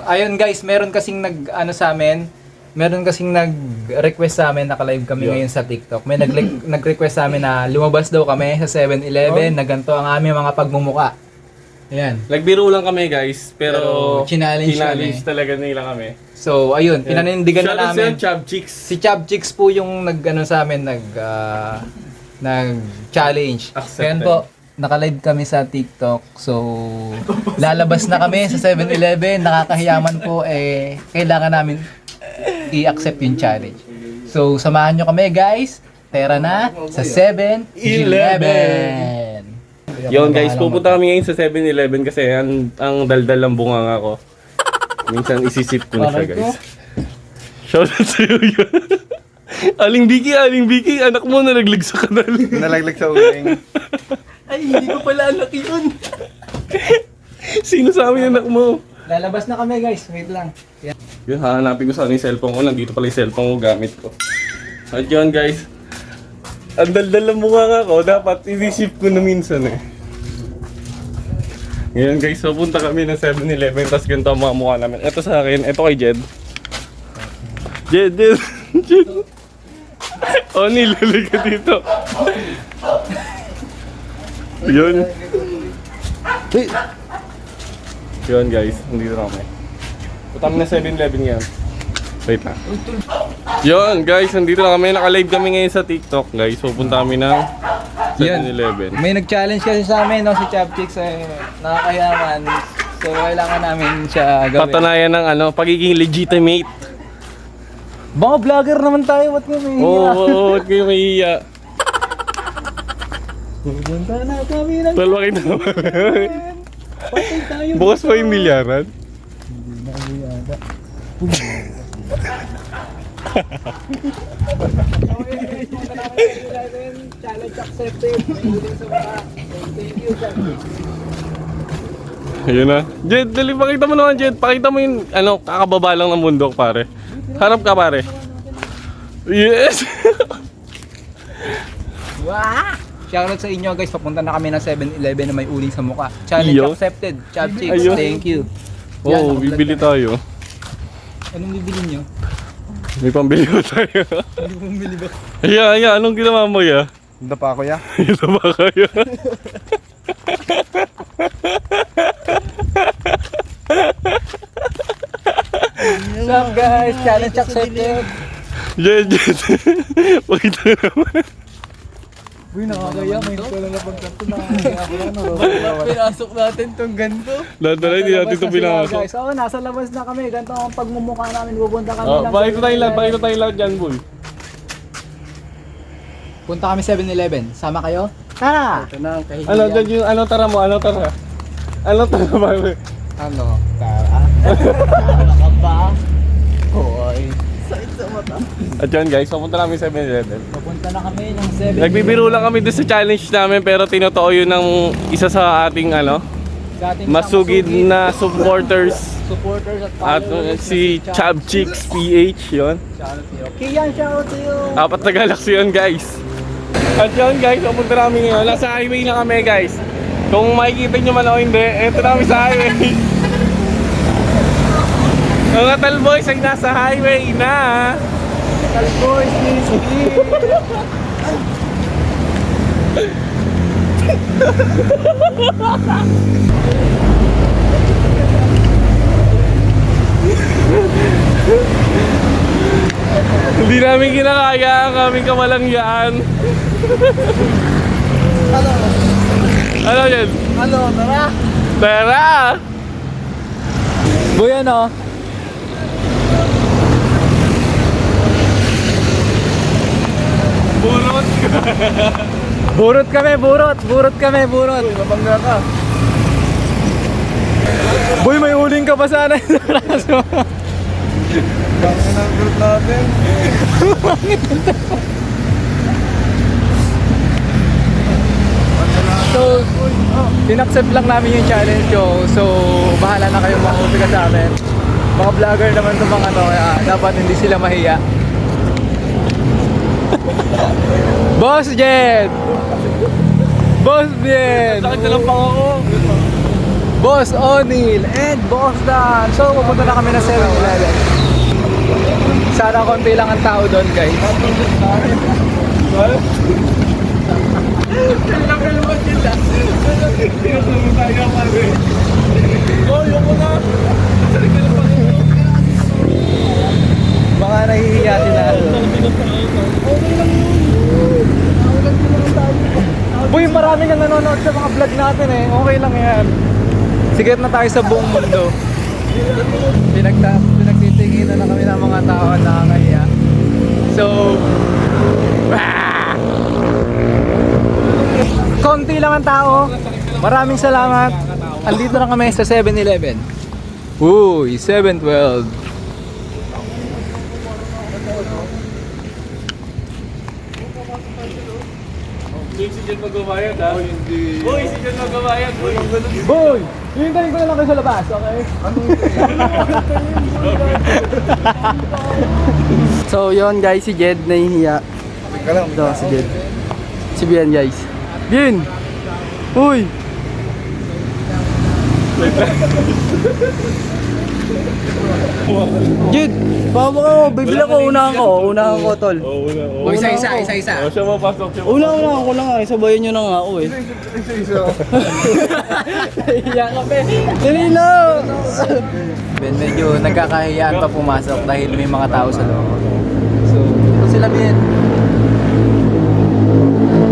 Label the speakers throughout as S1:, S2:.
S1: ayun guys, meron kasing nag-request sa amin, naka-live kami ngayon sa TikTok. May nag-request sa amin na lumabas daw kami sa 7-Eleven na ganito ang aming mga pagmumuka. Ayan.
S2: Nagbiro lang kami guys, pero
S1: challenge
S2: talaga nila kami.
S1: So, ayun, pinanindigan na namin.
S2: Shoutout sa Chub Chicks.
S1: Si Chub Chicks po yung sa amin, nag-challenge. Kaya po, naka-live kami sa TikTok. So, lalabas na kami sa 7-Eleven. Nakakahiyaman po, kailangan namin i-accept yung challenge. So, samahan nyo kami guys. Tara na sa 7-Eleven.
S2: Yon guys, pupunta kami ngayon sa 7-Eleven kasi ang daldal ng bunganga ko. Minsan isisip ko na siya guys. Shoutout sa iyo yun. Aling Vicky, anak mo nalaglag sa kanal.
S3: Nalaglag sa uling.
S1: Ay, hindi ko pala anak yun.
S2: Sino sa amin anak mo?
S1: Lalabas na kami guys, wait lang.
S2: Yun, hahanapin ko sana yung cellphone ko. Nandito pala yung cellphone ko, gamit ko. At yun guys, ang daldal ng bunganga ko, dapat isisip ko na minsan eh. Ngayon guys, so punta kami ng 7-Eleven, tapos ganito ang mga mukha namin. Ito sa akin, ito kay Jed. Jed. Oh, nilalag ka dito. Yun. Yun guys, nandito na kami. Punta kami ng 7-Eleven ngayon. Wait na. Yun guys, nandito na kami. Naka-live kami ngayon sa TikTok guys. So punta kami ng 7-Eleven.
S1: May nag-challenge kasi sa amin, no, si Chub Chicks ay nakakayaman. So kailangan namin siya gawin.
S2: Patunayan ng pagiging legitimate.
S1: Mga vlogger naman tayo, ba't kayo may
S2: Oo, ba't kayo mahihiya?
S1: Pupunta na kami ng
S2: Talwa kita naman.
S1: patay tayo.
S2: Bukas pa yung milyaran.
S1: Hindi na kami yata. Challenge accepted. Thank you, Chub Chicks.
S2: Ayun na. Jed, dali, pakita mo naman Jed. Pakita mo yung kakababa lang ng bundok pare. Harap ka pare. Yes!
S1: Wow! Shoutout sa inyo guys, papunta na kami ng 7-Eleven na may uling sa mukha. Challenge
S2: Iyo.
S1: accepted. Chub Chicks,
S2: Ayun.
S1: thank you.
S2: Oo, bibili tayo.
S1: Anong bibili nyo?
S2: May pambili ko tayo.
S1: Hindi mo bumili ba?
S2: Iya, anong ginawa mo ya?
S3: Dapa ko ya.
S2: Ito ba kayo?
S1: What's up guys? Challenge accepted.
S2: Jed. Pakita mo naman.
S1: Uy, nakakaya. May ko lang na pagkato na. Pinasok natin tong ganito.
S2: Lahat na hindi natin ito pinasok.
S1: Guys, oo, nasa labas na kami. Ganito ang pagmumukha namin. Pupunta kami ng
S2: Pakita tayo lahat dyan, boy.
S1: Punta kami 7-Eleven. Sama kayo? Tara!
S3: Ito na ang kahihiyan.
S2: Ano dyan yung, tara mo, tara? Ano tara ba?
S1: Ano? Tara? Ano ka ba? Hoy.
S2: At yun guys, papunta namin 7-Eleven.
S1: Pupunta na kami ng 7-Eleven.
S2: Nagbibiro lang kami doon sa challenge namin pero tinotoo yun ng isa sa ating
S1: Sa ating
S2: masugid na supporters
S1: supporters
S2: at
S1: at followers
S2: si Chub Chicks PH yun.
S1: Shoutout sa'yo. Kian, shoutout sa'yo.
S2: Apat na galaxy yun guys. At yun guys, papunta namin ngayon. Nasa highway na kami guys. Kung makikita nyo man o hindi, eto na kami sa highway. Mga talboys ay nasa highway na.
S1: Talboys, please,
S2: Hindi namin kinakaya ang aming kamalangyaan. Ano yan?
S1: Ano, tara.
S2: Tara!
S1: Boy, ano?
S2: Burot!
S1: Burot kami, burot kami.
S3: Mabangga ka.
S1: Boy, may uling ka pa sana sa braso.
S3: Bangga ng group natin.
S1: So, in-accept lang namin yung challenge ko. So, bahala na kayong makaupiga sa amin. Mga vlogger naman itong mga kaya dapat hindi sila mahiya. Boss Jed! Boss Jed!
S2: Sakit na lang pang ako.
S1: Boss O'Neil and Boss Dan. So, pupunta na kami ng 7-Eleven. Sana konti lang ang tao doon, guys. Baka nahihiya sila. Boy, marami nang nanonood sa mga vlog natin eh. Okay lang yan. Sigat na tayo sa buong mundo. Pinagtitinginan na kami ng mga tao na nakakahiya. So, konti lang ang tao. Maraming salamat. Andito na kami sa 7-Eleven. Uy, 7-12.
S2: Si Jen magbabayad ha? Boy, si Jen magbabayad.
S1: Boy! Hihintayin ko na lang kayo sa labas, okay?
S4: So yon guys, si Jed nahihiya.
S3: Teka lang,
S4: Ito si Jed. Si Bien guys. Bien! Uy! Jed! Papa ko! Bibili ako! Unahan ko tol.
S2: Oo, una.
S1: O, isa-isa.
S2: O, siya mapasok.
S4: Unahan ko lang nga. Sabayan nyo na nga ako eh.
S3: isa.
S4: Nahihiya ka pe! Dali na!
S1: Ben, medyo nagkakahiyaan pa pumasok dahil may mga tao sa loob. So, ito sila Ben.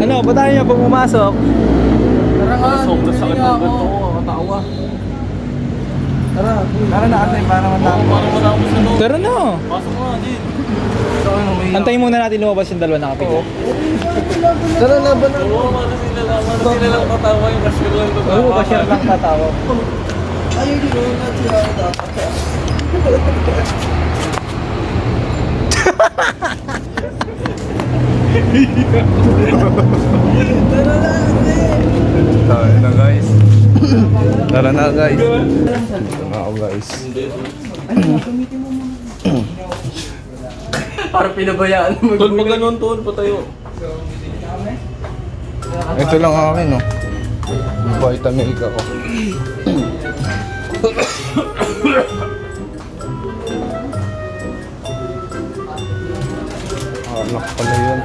S1: Ano, ba't tayo niya pag pumasok? Tara nga,
S2: Sobrang sakit ng ganito ko. Katawa.
S3: Tara na ate, para matapos.
S2: Parang matapos na no.
S1: Tara na.
S2: Pasok nga, Jen.
S1: Antayin muna natin lumabas yung dalawa nakapila.
S3: Tara, laban na.
S2: Oo, para sila lang tatawa yung cashier lang tatawa.
S1: Oo, cashier lang tatawa.
S3: Tara na guys. Tara na guys. Tara guys.
S4: Para pinabayaan mo.
S2: Tol, pag ganun, tol, patayo.
S3: Ito lang akin no. Vitamin ka ko. Anak pala yun.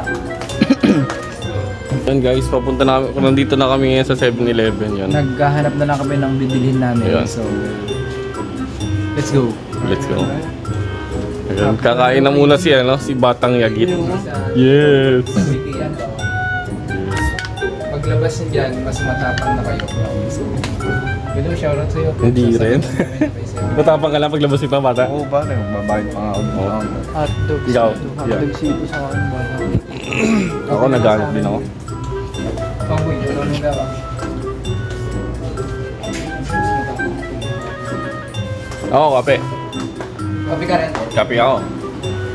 S2: Yan guys, papunta na kami. Nandito na kami ngayon sa 7-Eleven yan.
S1: Naghahanap na lang kami ng bibilhin namin.
S2: Ayan.
S1: So, let's go.
S2: Let's go. Ayan, kakain na muna si Batang Yagit. Yes.
S1: Paglabas niyo dyan, mas matapang na kayo. So, pwede mo shoutout sa'yo.
S2: Hindi rin. Matapang ka lang paglabas ito, bata.
S3: Oo ba? Magbabayad pa nga ako.
S4: Hotdog.
S2: Ikaw, yeah.
S4: Hotdog sito sa akin ba?
S2: Ako, naghanap din ako.
S1: Pangboy, wala nang gawa.
S2: Ako, kape.
S1: Kapi ka rin.
S2: Kape ako.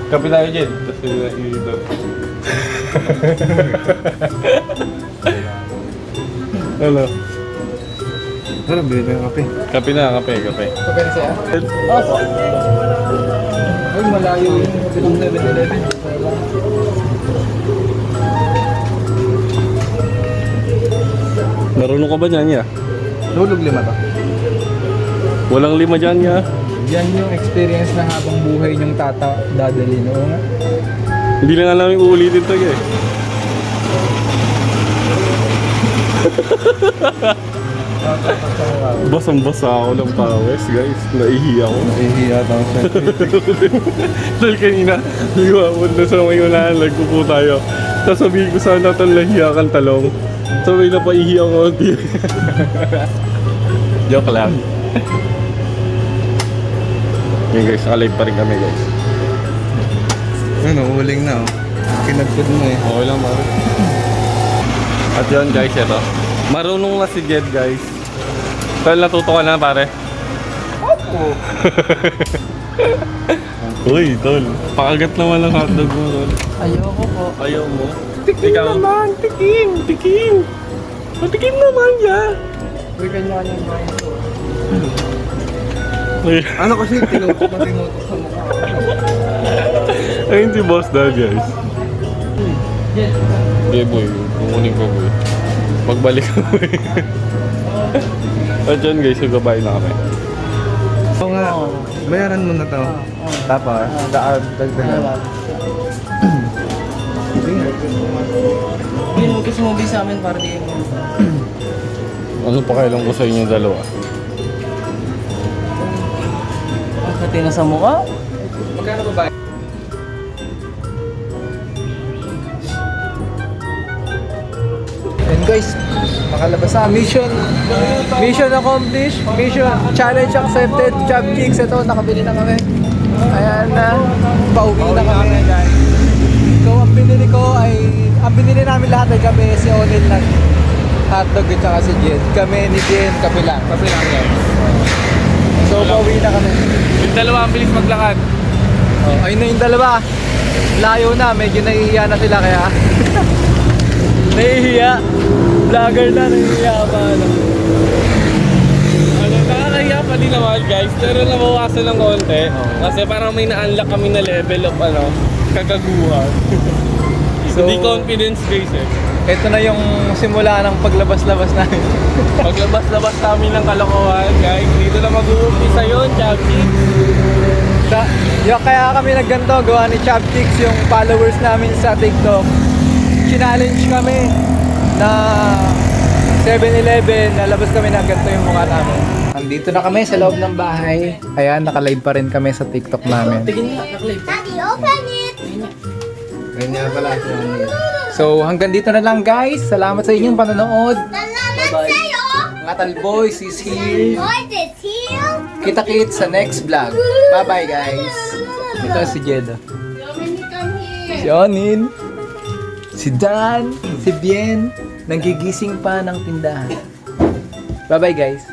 S2: Kape tayo, Jen. Tapos dito. Hello.
S3: Tara, bili tayo kape.
S2: Kape na, kape.
S1: Kapi rin sa'yo? Opo. Ay, malayo yung kapilang 7-Eleven.
S2: Marunong ka ba dyan, ya?
S3: Lulog 5 to.
S2: Walang 5 dyan, ya.
S1: Yan yung experience na habang buhay niyong dadalhin. Oo nga.
S2: Hindi na nga namin uulitin to, eh. Basang-basa ako ng pawis, guys. Naihiya ako.
S3: Nahihiya daw siya.
S2: Dahil kanina, liwawad na sa may unahan, nagpupo tayo. Tapos sabihin ko sana ito, nahiya kang talong. So may napaihiya ko. Joke lang. Okay guys, nakalive pa rin kami guys.
S3: Ano, huling na oh. Kinagpod mo eh.
S2: Okay lang pare. At yun guys, ito. Marunong na si Jed guys. Tol, natuto ka na pare? Opo. Uy, tol. Pakagat naman ang hotdog mo, tol.
S4: Ayoko po.
S2: Ayaw mo? Tikim naman! Tikim! Tikim! Tikim naman ya!
S4: Uy, kanya-kanyang bayan ko.
S3: Ano kasi, tinutok sa mukha.
S2: Ayun si Boss Dad guys. Hindi boy, kukunin ko boy. Magbalik ka boy. At yun guys, magbabayad na kami.
S3: Oo nga, bayaran mo na to. Tapos, dagdagan.
S1: Yun, gusto mo sa amin para di mo.
S2: Ano pa kailan ko sa inyo dalawa?
S1: Ang katina sa mukha.
S3: Magkano ba ba?
S1: And guys, makalabas na. Mission accomplished. Mission challenge accepted. Job kicks. Ito, nakabili na kami. Ayan na. Pauwi na kami. So, ang binili namin lahat ay kami si Onil ng hotdog at saka si Jen. Kami ni Jen, kape lang. Kape lang yan. So, pauwi na kami.
S2: Yung dalawa ang bilis maglakad.
S1: Oh, ayun na yung dalawa. Layo na. Medyo nahihiya na sila kaya. Nahihiya. Vlogger na, nahihiya pa.
S2: Nakakahiya pa din naman guys, pero nabawasan ng konti. Kasi parang may na-unlock kami na level of kagaguhan.
S1: So,
S2: Hindi confidence guys eh.
S1: ito na yung simula ng paglabas-labas namin.
S2: Paglabas-labas namin ng kalokohan guys, dito na mag-uumpisa yun, Chubby.
S1: Kaya kami nagganto, gawa ni Chopchicks yung followers namin sa TikTok. Challenge kami na 7-Eleven, nalabas kami na ganito yung mukha namin. Andito na kami sa loob ng bahay. Ayan, naka-live pa rin kami sa TikTok namin.
S5: Daddy, open it!
S3: Ganyan pala siya.
S1: So, hanggang dito na lang guys. Salamat sa inyong panonood.
S5: Salamat sa'yo!
S1: Ngatal Boys is here.
S5: Boys is here!
S1: Kita-kits sa next vlog. Bye-bye guys. Ito si Jeda. Si Onin. Si Dan. Si Bien. Nanggigising pa ng tindahan. Bye-bye guys.